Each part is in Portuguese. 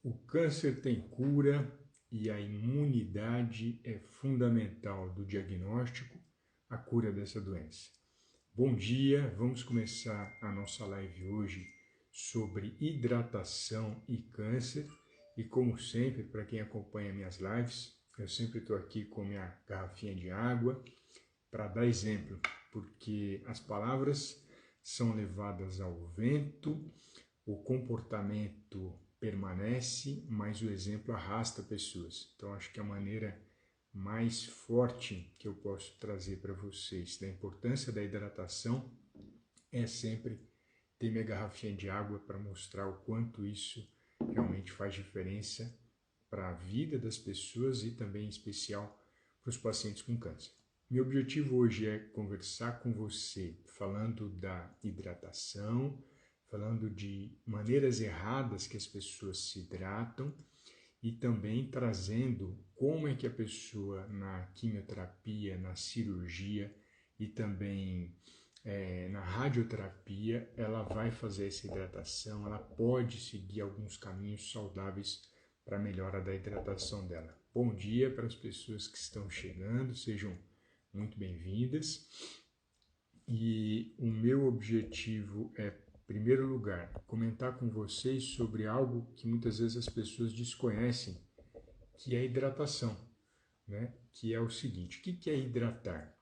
O câncer tem cura e a imunidade é fundamental do diagnóstico, a cura dessa doença. Bom dia, vamos começar a nossa live hoje sobre hidratação e câncer. E como sempre, para quem acompanha minhas lives, eu sempre estou aqui com minha garrafinha de água para dar exemplo, porque as palavras são levadas ao vento, o comportamento permanece, mas o exemplo arrasta pessoas. Então, acho que a maneira mais forte que eu posso trazer para vocês da importância da hidratação é sempre ter minha garrafinha de água para mostrar o quanto isso realmente faz diferença para a vida das pessoas e também, em especial, para os pacientes com câncer. Meu objetivo hoje é conversar com você falando da hidratação, falando de maneiras erradas que as pessoas se hidratam e também trazendo como é que a pessoa na quimioterapia, na cirurgia e também na radioterapia, ela vai fazer essa hidratação, ela pode seguir alguns caminhos saudáveis para a melhora da hidratação dela. Bom dia para as pessoas que estão chegando, sejam muito bem-vindas. E o meu objetivo é, em primeiro lugar, comentar com vocês sobre algo que muitas vezes as pessoas desconhecem, que é a hidratação, né? Que é o seguinte, o que é hidratar?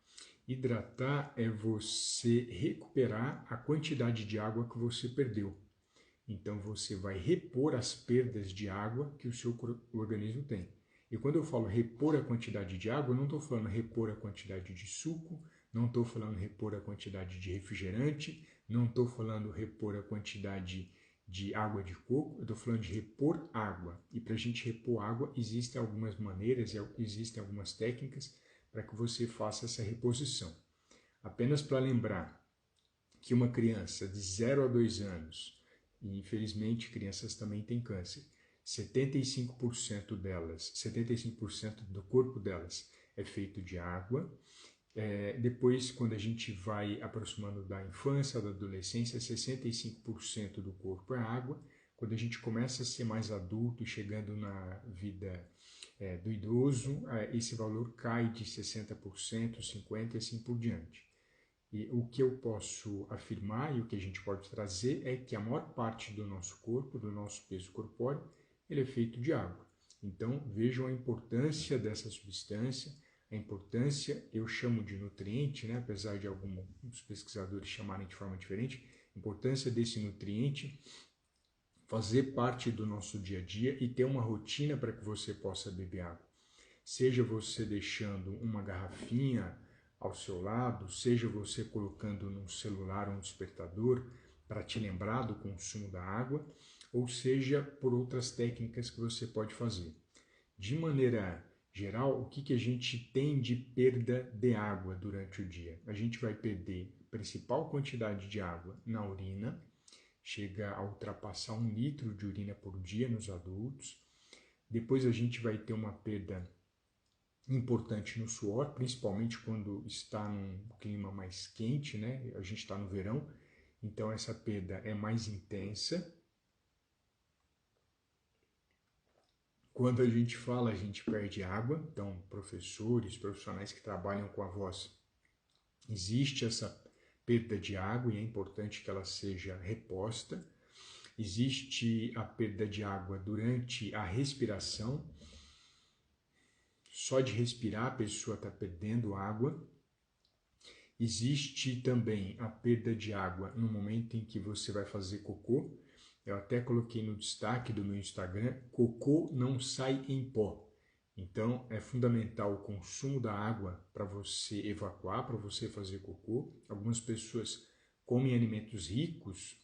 Hidratar é você recuperar a quantidade de água que você perdeu. Então você vai repor as perdas de água que o seu organismo tem. E quando eu falo repor a quantidade de água, eu não estou falando repor a quantidade de suco, não estou falando repor a quantidade de refrigerante, não estou falando repor a quantidade de água de coco, eu estou falando de repor água. E para a gente repor água, existem algumas maneiras, existem algumas técnicas para que você faça essa reposição. Apenas para lembrar que uma criança de 0 a 2 anos, e infelizmente crianças também têm câncer, 75% delas, 75% do corpo delas é feito de água. Depois, quando a gente vai aproximando da infância, da adolescência, 65% do corpo é água. Quando a gente começa a ser mais adulto e chegando na vida do idoso, esse valor cai de 60%, 50% e assim por diante. E o que eu posso afirmar e o que a gente pode trazer é que a maior parte do nosso corpo, do nosso peso corpóreo, ele é feito de água. Então, vejam a importância dessa substância, a importância, eu chamo de nutriente, né? Apesar de alguns pesquisadores chamarem de forma diferente, a importância desse nutriente fazer parte do nosso dia a dia e ter uma rotina para que você possa beber água. Seja você deixando uma garrafinha ao seu lado, seja você colocando num celular um despertador para te lembrar do consumo da água, ou seja, por outras técnicas que você pode fazer. De maneira geral, o que a gente tem de perda de água durante o dia? A gente vai perder a principal quantidade de água na urina, chega a ultrapassar 1 litro de urina por dia nos adultos. Depois a gente vai ter uma perda importante no suor, principalmente quando está num clima mais quente, né? A gente está no verão, então essa perda é mais intensa. Quando a gente fala, a gente perde água, então professores, profissionais que trabalham com a voz, existe essa perda de água e é importante que ela seja reposta. Existe a perda de água durante a respiração. Só de respirar a pessoa está perdendo água. Existe também a perda de água no momento em que você vai fazer cocô. Eu até coloquei no destaque do meu Instagram, cocô não sai em pó. Então é fundamental o consumo da água para você evacuar, para você fazer cocô. Algumas pessoas comem alimentos ricos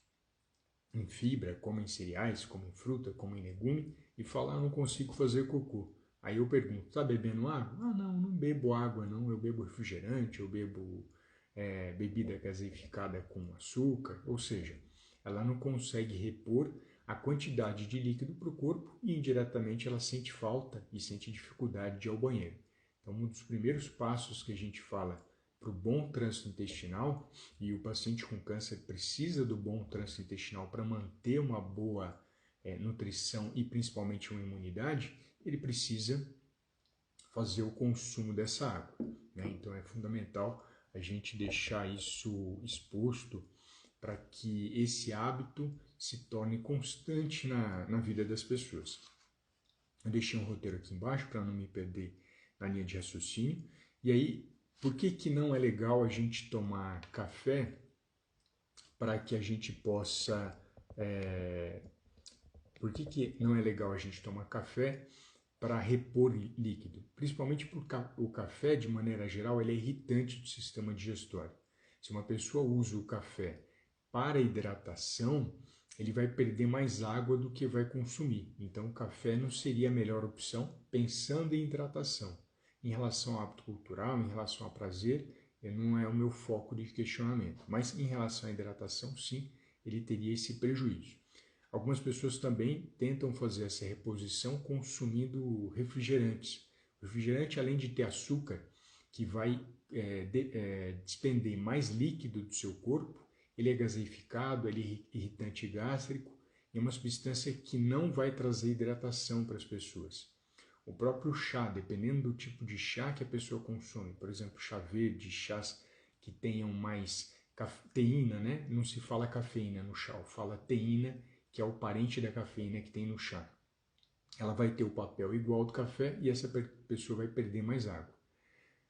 em fibra, comem cereais, comem fruta, comem legume e falam, não consigo fazer cocô. Aí eu pergunto, está bebendo água? Ah, não bebo água não, eu bebo refrigerante, eu bebo bebida gaseificada com açúcar, ou seja, ela não consegue repor a quantidade de líquido para o corpo e indiretamente ela sente falta e sente dificuldade de ir ao banheiro. Então, um dos primeiros passos que a gente fala para o bom trânsito intestinal, e o paciente com câncer precisa do bom trânsito intestinal para manter uma boa nutrição e principalmente uma imunidade, ele precisa fazer o consumo dessa água, né? Então é fundamental a gente deixar isso exposto para que esse hábito se torne constante na vida das pessoas. Eu deixei um roteiro aqui embaixo para não me perder na linha de raciocínio. E aí, por que não é legal a gente tomar café para que a gente possa... Por que não é legal a gente tomar café para repor líquido? Principalmente porque o café, de maneira geral, ele é irritante do sistema digestório. Se uma pessoa usa o café para hidratação, ele vai perder mais água do que vai consumir. Então, o café não seria a melhor opção pensando em hidratação. Em relação ao hábito cultural, em relação ao prazer, não é o meu foco de questionamento. Mas em relação à hidratação, sim, ele teria esse prejuízo. Algumas pessoas também tentam fazer essa reposição consumindo refrigerantes. O refrigerante, além de ter açúcar, que vai despender mais líquido do seu corpo, ele é gaseificado, ele é irritante gástrico e é uma substância que não vai trazer hidratação para as pessoas. O próprio chá, dependendo do tipo de chá que a pessoa consome, por exemplo, chá verde, chás que tenham mais teína, né? Não se fala cafeína no chá, fala teína, que é o parente da cafeína que tem no chá. Ela vai ter o papel igual do café e essa pessoa vai perder mais água.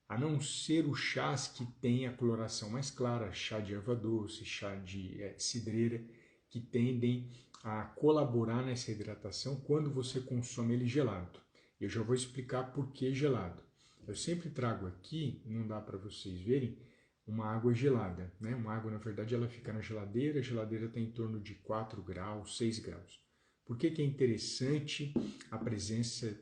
A não ser os chás que têm a coloração mais clara, chá de erva doce, chá de cidreira, que tendem a colaborar nessa hidratação quando você consome ele gelado. Eu já vou explicar por que gelado. Eu sempre trago aqui, não dá para vocês verem, uma água gelada, né? Uma água, na verdade, ela fica na geladeira, a geladeira está em torno de 4 graus, 6 graus. Por que é interessante a presença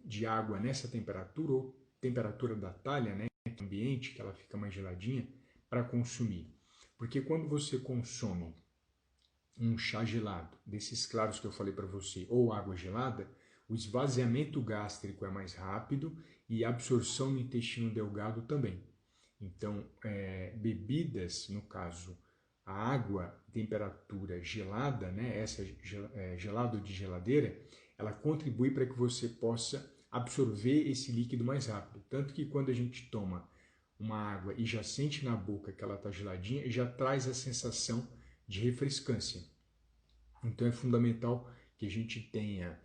de água nessa temperatura, ou temperatura da talha, né? Ambiente, que ela fica mais geladinha, para consumir? Porque quando você consome um chá gelado, desses claros que eu falei para você, ou água gelada, o esvaziamento gástrico é mais rápido e a absorção no intestino delgado também. Então, bebidas, no caso, a água, temperatura gelada, né, essa gelado de geladeira, ela contribui para que você possa absorver esse líquido mais rápido. Tanto que quando a gente toma uma água e já sente na boca que ela está geladinha, já traz a sensação de refrescância. Então é fundamental que a gente tenha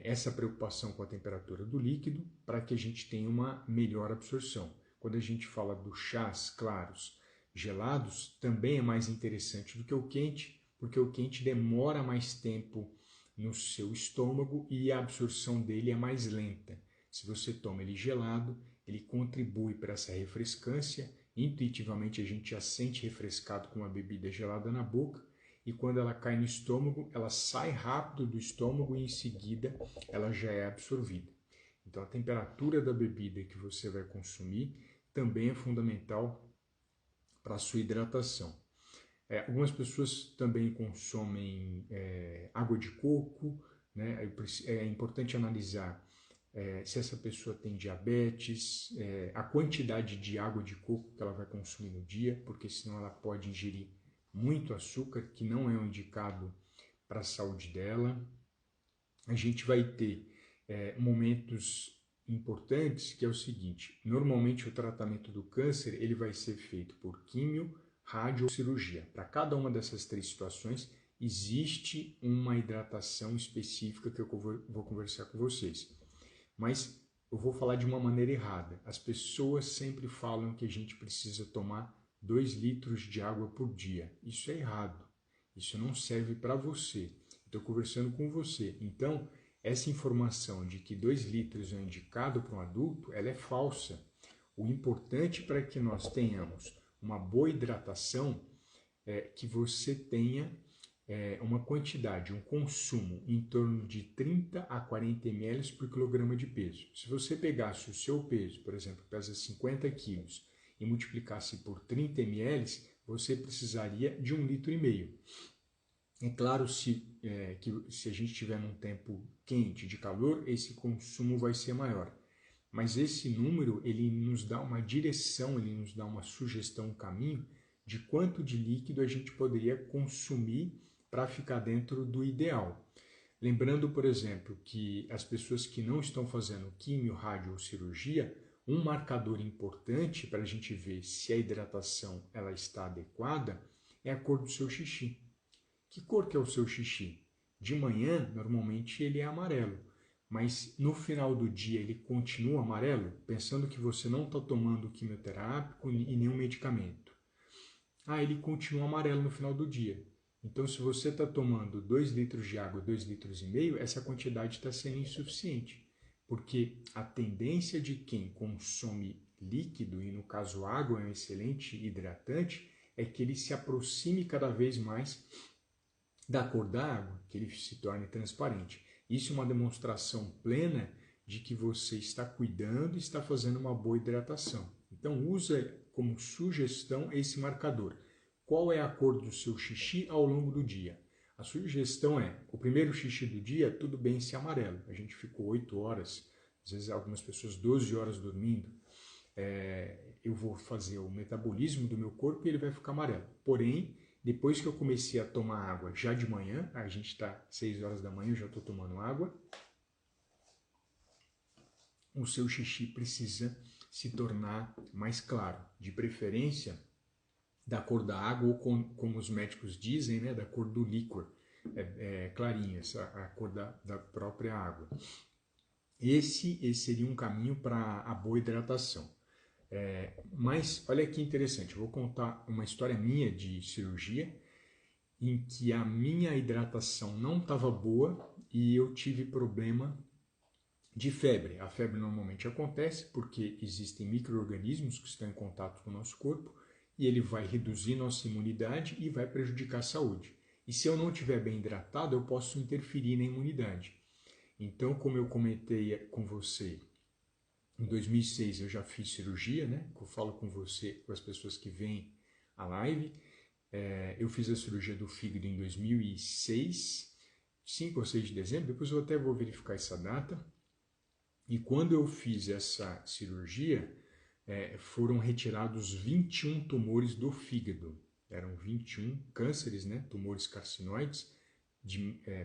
essa preocupação com a temperatura do líquido para que a gente tenha uma melhor absorção. Quando a gente fala dos chás claros, gelados, também é mais interessante do que o quente, porque o quente demora mais tempo no seu estômago e a absorção dele é mais lenta. Se você toma ele gelado, ele contribui para essa refrescância. Intuitivamente a gente já sente refrescado com uma bebida gelada na boca, e quando ela cai no estômago, ela sai rápido do estômago e em seguida ela já é absorvida. Então a temperatura da bebida que você vai consumir também é fundamental para a sua hidratação. Algumas pessoas também consomem água de coco, né? É importante analisar se essa pessoa tem diabetes, a quantidade de água de coco que ela vai consumir no dia, porque senão ela pode ingerir muito açúcar, que não é o indicado para a saúde dela. A gente vai ter momentos importantes, que é o seguinte: normalmente o tratamento do câncer ele vai ser feito por químio, rádio ou cirurgia. Para cada uma dessas três situações existe uma hidratação específica que eu vou conversar com vocês. Mas eu vou falar de uma maneira errada. As pessoas sempre falam que a gente precisa tomar 2 litros de água por dia. Isso é errado. Isso não serve para você. Estou conversando com você. Então, essa informação de que 2 litros é indicado para um adulto, ela é falsa. O importante para que nós tenhamos uma boa hidratação é que você tenha uma quantidade, um consumo em torno de 30 a 40 ml por quilograma de peso. Se você pegasse o seu peso, por exemplo, pesa 50 quilos, e multiplicasse por 30 ml, você precisaria de 1,5 litro. É claro, que se a gente estiver num tempo quente, de calor, esse consumo vai ser maior. Mas esse número, ele nos dá uma direção, ele nos dá uma sugestão, um caminho de quanto de líquido a gente poderia consumir para ficar dentro do ideal. Lembrando, por exemplo, que as pessoas que não estão fazendo químio, rádio ou cirurgia, um marcador importante para a gente ver se a hidratação ela está adequada é a cor do seu xixi. Que cor que é o seu xixi? De manhã, normalmente, ele é amarelo, mas no final do dia ele continua amarelo, pensando que você não está tomando quimioterápico e nenhum medicamento. Ele continua amarelo no final do dia. Então, se você está tomando 2 litros de água, 2,5 litros, essa quantidade está sendo insuficiente, porque a tendência de quem consome líquido, e no caso água é um excelente hidratante, é que ele se aproxime cada vez mais da cor da água, que ele se torne transparente. Isso é uma demonstração plena de que você está cuidando e está fazendo uma boa hidratação. Então, usa como sugestão esse marcador. Qual é a cor do seu xixi ao longo do dia? A sugestão é, o primeiro xixi do dia, tudo bem se amarelo. A gente ficou 8 horas, às vezes algumas pessoas 12 horas dormindo. Eu vou fazer o metabolismo do meu corpo e ele vai ficar amarelo. Porém, depois que eu comecei a tomar água já de manhã, a gente está 6 horas da manhã, eu já estou tomando água, o seu xixi precisa se tornar mais claro, de preferência da cor da água ou como os médicos dizem, né, da cor do líquor, clarinho, a cor da própria água. Esse seria um caminho para a boa hidratação. Mas olha que interessante, eu vou contar uma história minha de cirurgia em que a minha hidratação não estava boa e eu tive problema de febre. A febre normalmente acontece porque existem micro-organismos que estão em contato com o nosso corpo e ele vai reduzir nossa imunidade e vai prejudicar a saúde. E se eu não estiver bem hidratado, eu posso interferir na imunidade. Então, como eu comentei com você, em 2006 eu já fiz cirurgia, né? Eu falo com você, com as pessoas que vêm à live. Eu fiz a cirurgia do fígado em 2006, 5 ou 6 de dezembro, depois eu até vou verificar essa data. E quando eu fiz essa cirurgia, foram retirados 21 tumores do fígado. Eram 21 cânceres, né? Tumores carcinoides,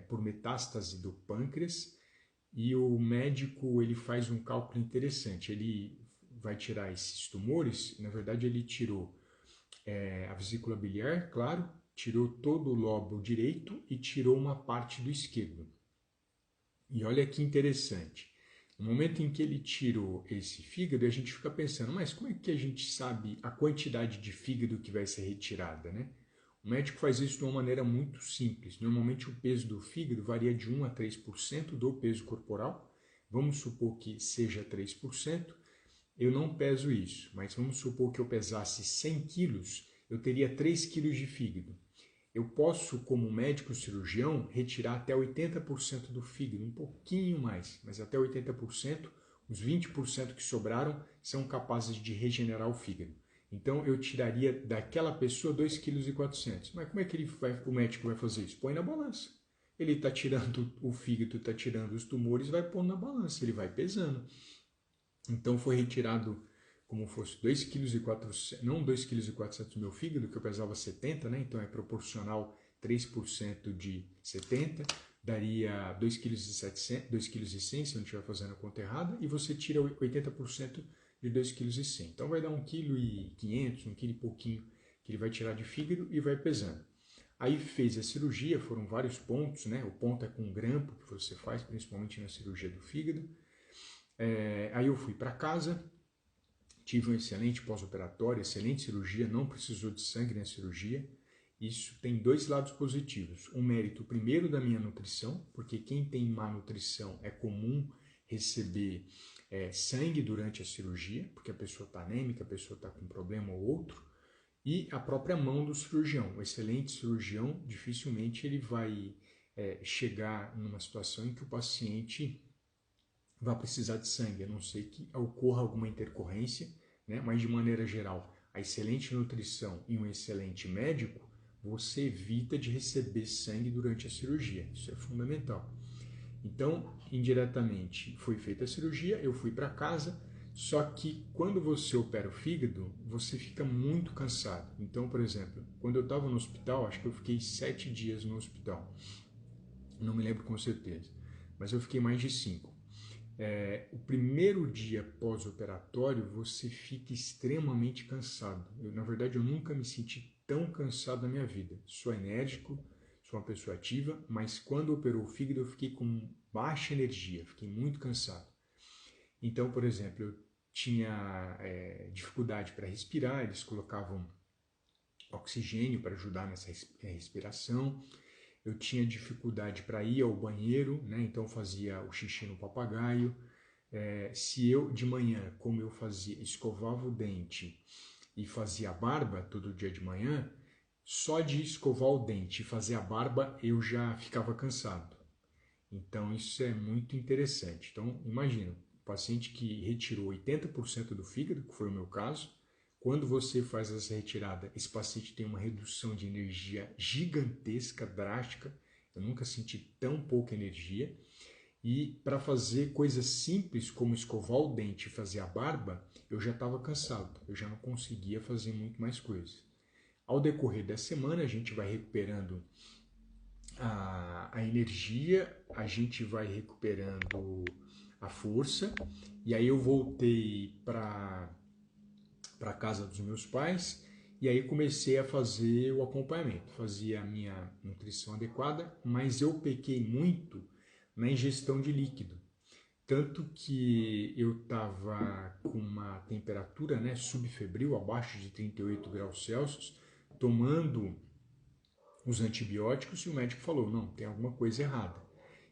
por metástase do pâncreas. E o médico ele faz um cálculo interessante. Ele vai tirar esses tumores, na verdade ele tirou a vesícula biliar, claro, tirou todo o lobo direito e tirou uma parte do esquerdo. E olha que interessante. No momento em que ele tirou esse fígado, a gente fica pensando, mas como é que a gente sabe a quantidade de fígado que vai ser retirada, né? O médico faz isso de uma maneira muito simples. Normalmente o peso do fígado varia de 1 a 3% do peso corporal. Vamos supor que seja 3%. Eu não peso isso, mas vamos supor que eu pesasse 100 quilos, eu teria 3 quilos de fígado. Eu posso, como médico cirurgião, retirar até 80% do fígado, um pouquinho mais, mas até 80%, os 20% que sobraram são capazes de regenerar o fígado. Então eu tiraria daquela pessoa 2,4 kg. Mas como é que o médico vai fazer isso? Põe na balança. Ele está tirando o fígado, está tirando os tumores, vai pôr na balança, ele vai pesando. Então foi retirado como fosse 2,4 kg, não 2,4 kg do meu fígado, que eu pesava 70, né? Então é proporcional 3% de 70, daria 2,1 kg, se eu não estiver fazendo a conta errada, e você tira 80% de 2,1 kg. Então vai dar 1,5 kg, 1 kg e pouquinho que ele vai tirar de fígado e vai pesando. Aí fez a cirurgia, foram vários pontos, né? O ponto é com um grampo que você faz, principalmente na cirurgia do fígado. Aí eu fui para casa, tive um excelente pós-operatório, excelente cirurgia, não precisou de sangue na cirurgia. Isso tem 2 lados positivos. Um mérito primeiro da minha nutrição, porque quem tem má nutrição é comum receber sangue durante a cirurgia, porque a pessoa está anêmica, a pessoa está com um problema ou outro. E a própria mão do cirurgião. O excelente cirurgião, dificilmente ele vai chegar numa situação em que o paciente vai precisar de sangue, a não ser que ocorra alguma intercorrência, né? Mas de maneira geral, a excelente nutrição e um excelente médico, você evita de receber sangue durante a cirurgia, isso é fundamental. Então, indiretamente, foi feita a cirurgia, eu fui para casa, só que quando você opera o fígado, você fica muito cansado. Então, por exemplo, quando eu estava no hospital, acho que eu fiquei 7 dias no hospital, não me lembro com certeza, mas eu fiquei mais de 5. O primeiro dia pós-operatório você fica extremamente cansado. Na verdade, eu nunca me senti tão cansado na minha vida. Sou enérgico, sou uma pessoa ativa, mas quando operou o fígado eu fiquei com baixa energia, fiquei muito cansado. Então, por exemplo, eu tinha dificuldade para respirar, eles colocavam oxigênio para ajudar nessa respiração. Eu tinha dificuldade para ir ao banheiro, né? Então eu fazia o xixi no papagaio. Se eu de manhã, como eu fazia, escovava o dente e fazia a barba todo dia de manhã, só de escovar o dente e fazer a barba eu já ficava cansado. Então isso é muito interessante. Então imagina, um paciente que retirou 80% do fígado, que foi o meu caso, quando você faz essa retirada, esse paciente tem uma redução de energia gigantesca, drástica. Eu nunca senti tão pouca energia. E para fazer coisas simples como escovar o dente e fazer a barba, eu já estava cansado. Eu já não conseguia fazer muito mais coisas. Ao decorrer da semana, a gente vai recuperando a energia, a gente vai recuperando a força. E aí eu voltei para casa dos meus pais e aí comecei a fazer o acompanhamento, fazia a minha nutrição adequada, mas eu pequei muito na ingestão de líquido, tanto que eu estava com uma temperatura, né, subfebril, abaixo de 38 graus Celsius, tomando os antibióticos e o médico falou, não, tem alguma coisa errada.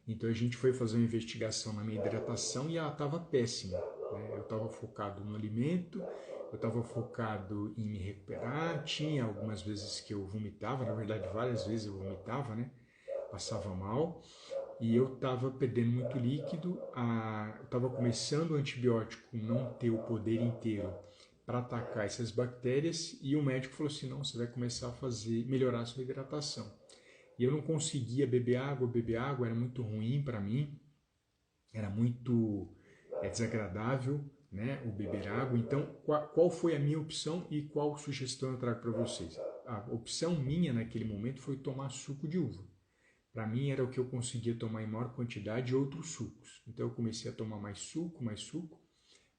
Então a gente foi fazer uma investigação na minha hidratação e ela estava péssima, né? Eu estava focado no alimento, eu estava focado em me recuperar, tinha algumas vezes que eu vomitava, na verdade várias vezes eu vomitava, né? Passava mal e eu estava perdendo muito líquido, eu estava começando o antibiótico não ter o poder inteiro para atacar essas bactérias e o médico falou assim, não, você vai começar a melhorar a sua hidratação. E eu não conseguia beber água era muito ruim para mim, era muito desagradável, né, o beber água. Então, qual foi a minha opção e qual sugestão eu trago para vocês? A opção minha naquele momento foi tomar suco de uva. Para mim era o que eu conseguia tomar em maior quantidade de outros sucos. Então eu comecei a tomar mais suco,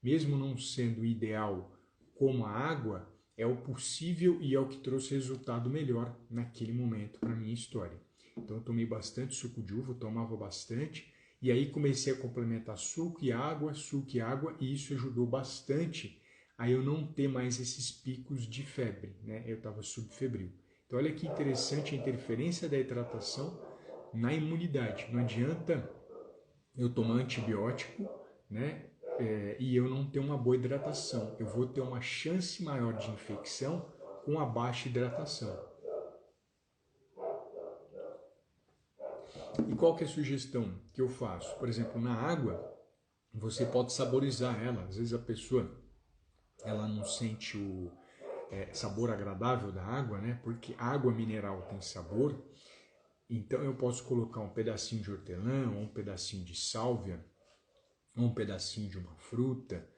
mesmo não sendo ideal como a água, é o possível e é o que trouxe resultado melhor naquele momento para a minha história. Então eu tomei bastante suco de uva, tomava bastante, e aí comecei a complementar suco e água, e isso ajudou bastante a eu não ter mais esses picos de febre, né? Eu estava subfebril. Então olha que interessante a interferência da hidratação na imunidade. Não adianta eu tomar antibiótico, né? E eu não ter uma boa hidratação. Eu vou ter uma chance maior de infecção com a baixa hidratação. E qual que é a sugestão que eu faço? Por exemplo, na água, você pode saborizar ela. Às vezes a pessoa ela não sente o sabor agradável da água, né? Porque água mineral tem sabor. Então eu posso colocar um pedacinho de hortelã, ou um pedacinho de sálvia, ou um pedacinho de uma fruta,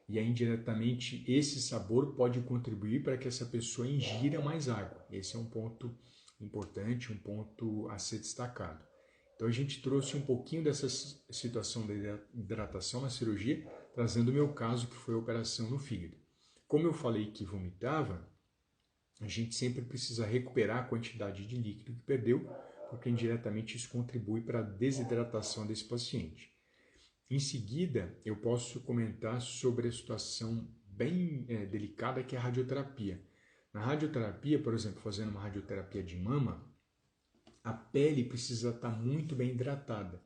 e aí indiretamente esse sabor pode contribuir para que essa pessoa ingira mais água. Esse é um ponto importante, um ponto a ser destacado. Então a gente trouxe um pouquinho dessa situação da hidratação na cirurgia, trazendo o meu caso que foi a operação no fígado. Como eu falei que vomitava, a gente sempre precisa recuperar a quantidade de líquido que perdeu, porque indiretamente isso contribui para a desidratação desse paciente. Em seguida, eu posso comentar sobre a situação bem delicada que é a radioterapia. Na radioterapia, por exemplo, fazendo uma radioterapia de mama, a pele precisa estar muito bem hidratada,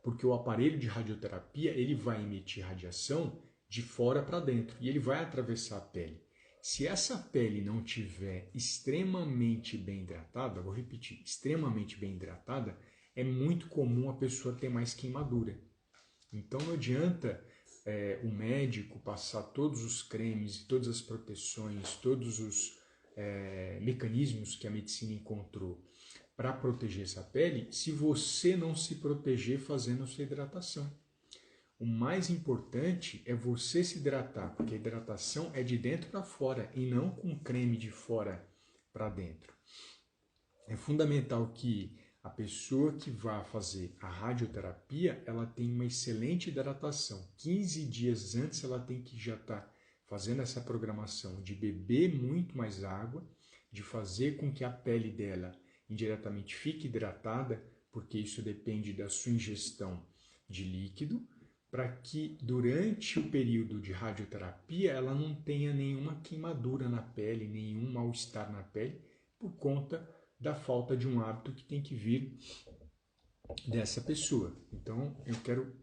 porque o aparelho de radioterapia ele vai emitir radiação de fora para dentro e ele vai atravessar a pele. Se essa pele não tiver extremamente bem hidratada, vou repetir, extremamente bem hidratada, é muito comum a pessoa ter mais queimadura. Então não adianta o médico passar todos os cremes, todas as proteções, todos os mecanismos que a medicina encontrou para proteger essa pele, se você não se proteger fazendo a sua hidratação. O mais importante é você se hidratar, porque a hidratação é de dentro para fora e não com creme de fora para dentro. É fundamental que A pessoa que vai fazer a radioterapia, ela tem uma excelente hidratação. 15 dias antes ela tem que já estar fazendo essa programação de beber muito mais água, de fazer com que a pele dela indiretamente fique hidratada, porque isso depende da sua ingestão de líquido, para que durante o período de radioterapia ela não tenha nenhuma queimadura na pele, nenhum mal-estar na pele, por conta da falta de um hábito que tem que vir dessa pessoa. Então, eu quero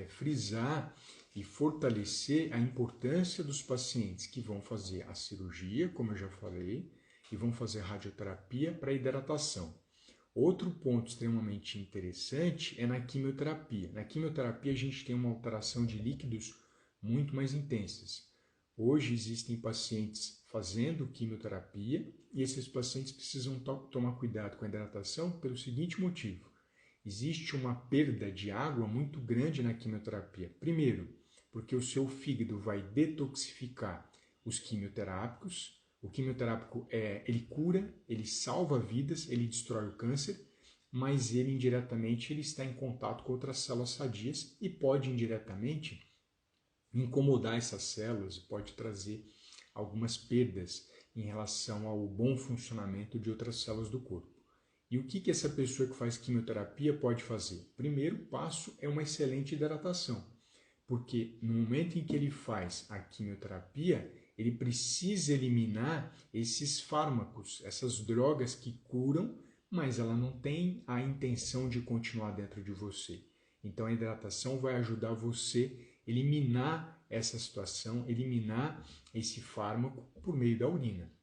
frisar e fortalecer a importância dos pacientes que vão fazer a cirurgia, como eu já falei, e vão fazer radioterapia para hidratação. Outro ponto extremamente interessante é na quimioterapia. Na quimioterapia a gente tem uma alteração de líquidos muito mais intensas. Hoje existem pacientes fazendo quimioterapia e esses pacientes precisam tomar cuidado com a hidratação pelo seguinte motivo. Existe uma perda de água muito grande na quimioterapia. Primeiro, porque o seu fígado vai detoxificar os quimioterápicos. O quimioterápico ele cura, ele salva vidas, ele destrói o câncer, mas ele indiretamente ele está em contato com outras células sadias e pode indiretamente incomodar essas células, pode trazer algumas perdas em relação ao bom funcionamento de outras células do corpo. E o que essa pessoa que faz quimioterapia pode fazer? O primeiro passo é uma excelente hidratação, porque no momento em que ele faz a quimioterapia, ele precisa eliminar esses fármacos, essas drogas que curam, mas ela não tem a intenção de continuar dentro de você. Então a hidratação vai ajudar você a eliminar essa situação, eliminar esse fármaco por meio da urina.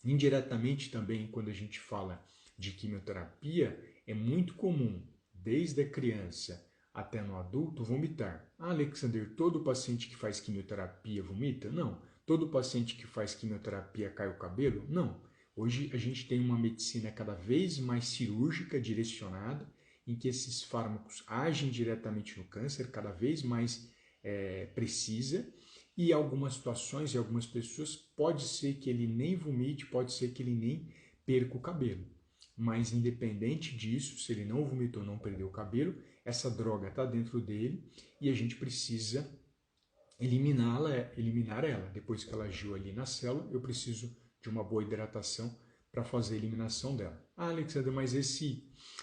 Indiretamente também, quando a gente fala de quimioterapia, é muito comum, desde a criança até no adulto, vomitar. Ah, Alexander, todo paciente que faz quimioterapia vomita? Não. Todo paciente que faz quimioterapia cai o cabelo? Não. Hoje a gente tem uma medicina cada vez mais cirúrgica, direcionada, em que esses fármacos agem diretamente no câncer, cada vez mais precisa, e em algumas situações e algumas pessoas pode ser que ele nem vomite, pode ser que ele nem perca o cabelo. Mas independente disso, se ele não vomitou ou não perdeu o cabelo, essa droga está dentro dele e a gente precisa eliminar ela. Depois que ela agiu ali na célula, eu preciso de uma boa hidratação para fazer a eliminação dela. Ah, Alexandre, mas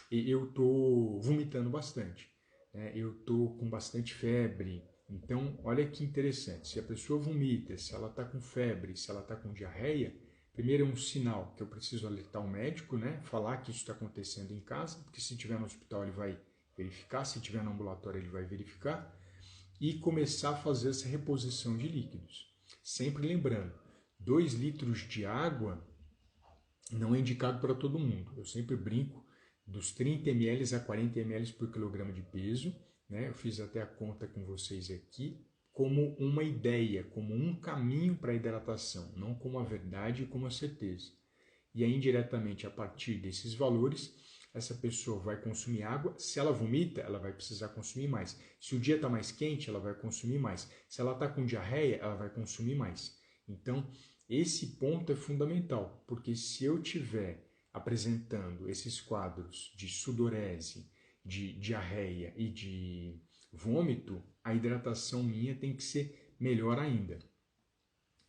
eu estou vomitando bastante, né? Eu estou com bastante febre. Então, olha que interessante, se a pessoa vomita, se ela está com febre, se ela está com diarreia, primeiro é um sinal que eu preciso alertar o médico, né? Falar que isso está acontecendo em casa, porque se estiver no hospital ele vai verificar, se estiver no ambulatório ele vai verificar, e começar a fazer essa reposição de líquidos. Sempre lembrando, 2 litros de água não é indicado para todo mundo. Eu sempre brinco dos 30 ml a 40 ml por quilograma de peso, né? Eu fiz até a conta com vocês aqui, como uma ideia, como um caminho para a hidratação, não como a verdade e como a certeza. E aí, indiretamente, a partir desses valores, essa pessoa vai consumir água. Se ela vomita, ela vai precisar consumir mais. Se o dia está mais quente, ela vai consumir mais. Se ela está com diarreia, ela vai consumir mais. Então, esse ponto é fundamental, porque se eu estiver apresentando esses quadros de sudorese, de diarreia e de vômito, a hidratação minha tem que ser melhor ainda.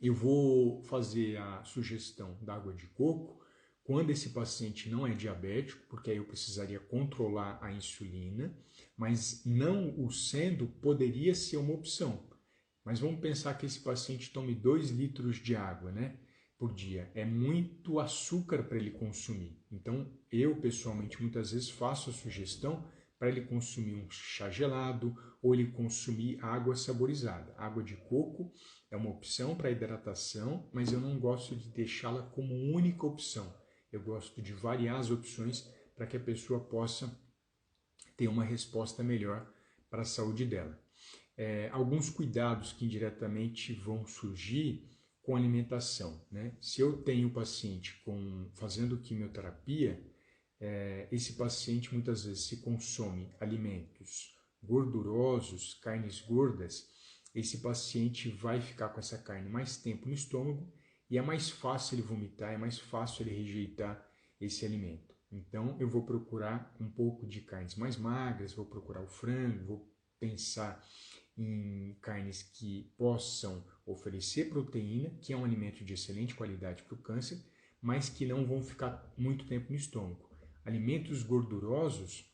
Eu vou fazer a sugestão da água de coco quando esse paciente não é diabético, porque aí eu precisaria controlar a insulina, mas não o sendo, poderia ser uma opção. Mas vamos pensar que esse paciente tome 2 litros de água, né, por dia. É muito açúcar para ele consumir. Então, eu pessoalmente muitas vezes faço a sugestão para ele consumir um chá gelado ou ele consumir água saborizada. Água de coco é uma opção para hidratação, mas eu não gosto de deixá-la como única opção. Eu gosto de variar as opções para que a pessoa possa ter uma resposta melhor para a saúde dela. Alguns cuidados que indiretamente vão surgir com a alimentação, né? Se eu tenho paciente fazendo quimioterapia, esse paciente muitas vezes se consome alimentos gordurosos, carnes gordas, esse paciente vai ficar com essa carne mais tempo no estômago e é mais fácil ele vomitar, é mais fácil ele rejeitar esse alimento. Então, eu vou procurar um pouco de carnes mais magras, vou procurar o frango, vou pensar em carnes que possam oferecer proteína, que é um alimento de excelente qualidade para o câncer, mas que não vão ficar muito tempo no estômago. Alimentos gordurosos,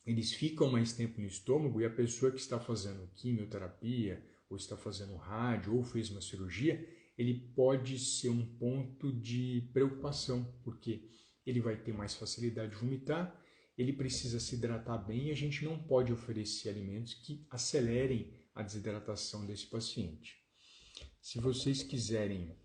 eles ficam mais tempo no estômago e a pessoa que está fazendo quimioterapia, ou está fazendo rádio, ou fez uma cirurgia, ele pode ser um ponto de preocupação, porque ele vai ter mais facilidade de vomitar, ele precisa se hidratar bem e a gente não pode oferecer alimentos que acelerem a desidratação desse paciente. Se vocês quiserem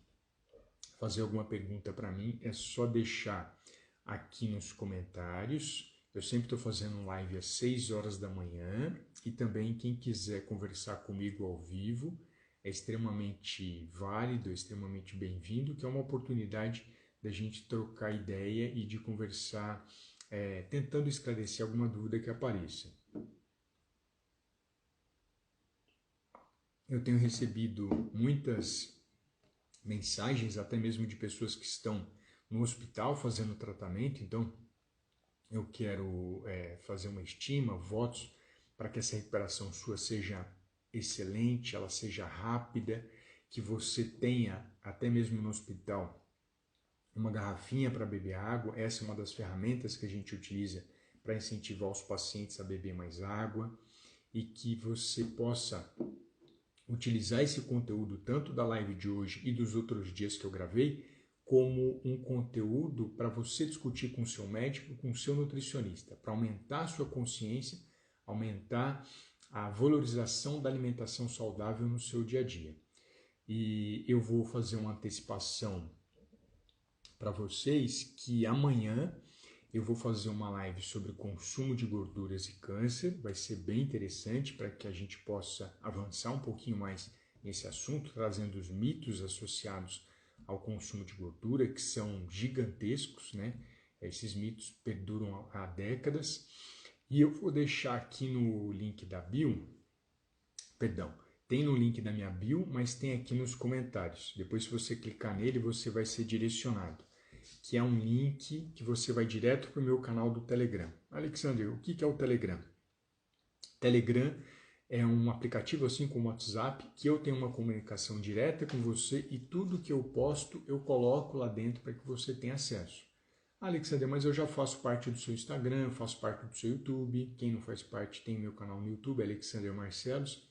fazer alguma pergunta para mim, é só deixar aqui nos comentários. Eu sempre estou fazendo live às 6 horas da manhã e também quem quiser conversar comigo ao vivo é extremamente válido, extremamente bem-vindo, que é uma oportunidade da gente trocar ideia e de conversar, tentando esclarecer alguma dúvida que apareça. Eu tenho recebido muitas mensagens, até mesmo de pessoas que estão no hospital fazendo tratamento, então eu quero fazer uma estima, votos para que essa recuperação sua seja excelente, ela seja rápida, que você tenha, até mesmo no hospital, uma garrafinha para beber água. Essa é uma das ferramentas que a gente utiliza para incentivar os pacientes a beber mais água, e que você possa utilizar esse conteúdo tanto da live de hoje e dos outros dias que eu gravei como um conteúdo para você discutir com o seu médico, com o seu nutricionista, para aumentar a sua consciência, aumentar a valorização da alimentação saudável no seu dia a dia. E eu vou fazer uma antecipação para vocês que amanhã eu vou fazer uma live sobre consumo de gorduras e câncer. Vai ser bem interessante para que a gente possa avançar um pouquinho mais nesse assunto, trazendo os mitos associados ao consumo de gordura, que são gigantescos, né? Esses mitos perduram há décadas. E eu vou deixar aqui no link da bio, tem no link da minha bio, mas tem aqui nos comentários. Depois, se você clicar nele, você vai ser direcionado, que é um link que você vai direto para o meu canal do Telegram. Alexander, o que é o Telegram? Telegram é um aplicativo assim como o WhatsApp, que eu tenho uma comunicação direta com você e tudo que eu posto eu coloco lá dentro para que você tenha acesso. Alexander, mas eu já faço parte do seu Instagram, faço parte do seu YouTube. Quem não faz parte tem meu canal no YouTube, Alexander Marcelos,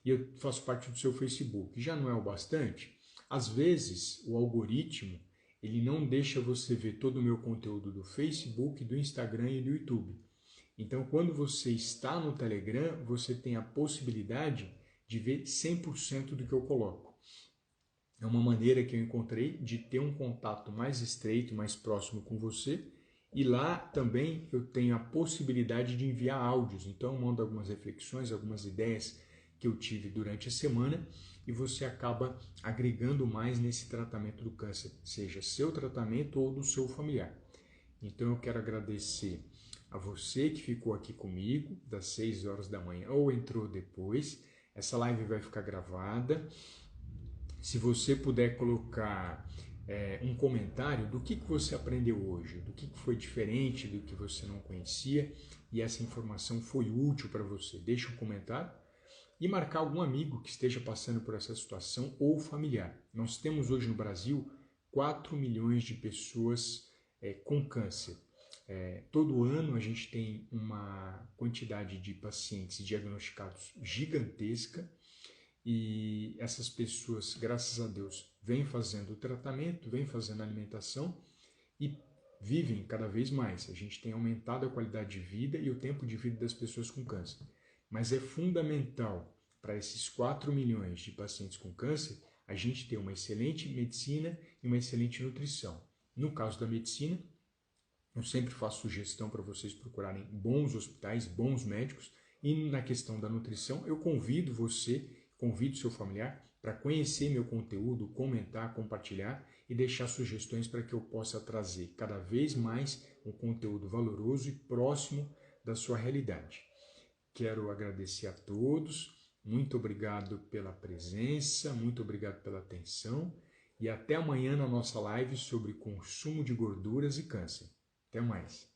e eu faço parte do seu Facebook. Já não é o bastante? Às vezes o algoritmo ele não deixa você ver todo o meu conteúdo do Facebook, do Instagram e do YouTube. Então, quando você está no Telegram, você tem a possibilidade de ver 100% do que eu coloco. É uma maneira que eu encontrei de ter um contato mais estreito, mais próximo com você. E lá também eu tenho a possibilidade de enviar áudios. Então, eu mando algumas reflexões, algumas ideias que eu tive durante a semana e você acaba agregando mais nesse tratamento do câncer, seja seu tratamento ou do seu familiar. Então, eu quero agradecer a você que ficou aqui comigo das 6 horas da manhã ou entrou depois. Essa live vai ficar gravada. Se você puder colocar um comentário do que você aprendeu hoje, do que foi diferente, do que você não conhecia e essa informação foi útil para você, deixa um comentário e marcar algum amigo que esteja passando por essa situação ou familiar. Nós temos hoje no Brasil 4 milhões de pessoas com câncer. Todo ano a gente tem uma quantidade de pacientes diagnosticados gigantesca e essas pessoas, graças a Deus, vêm fazendo o tratamento, vêm fazendo a alimentação e vivem cada vez mais. A gente tem aumentado a qualidade de vida e o tempo de vida das pessoas com câncer. Mas é fundamental para esses 4 milhões de pacientes com câncer a gente ter uma excelente medicina e uma excelente nutrição. No caso da medicina, eu sempre faço sugestão para vocês procurarem bons hospitais, bons médicos, e na questão da nutrição eu convido você, convido seu familiar para conhecer meu conteúdo, comentar, compartilhar e deixar sugestões para que eu possa trazer cada vez mais um conteúdo valoroso e próximo da sua realidade. Quero agradecer a todos, muito obrigado pela presença, muito obrigado pela atenção e até amanhã na nossa live sobre consumo de gorduras e câncer. Até mais!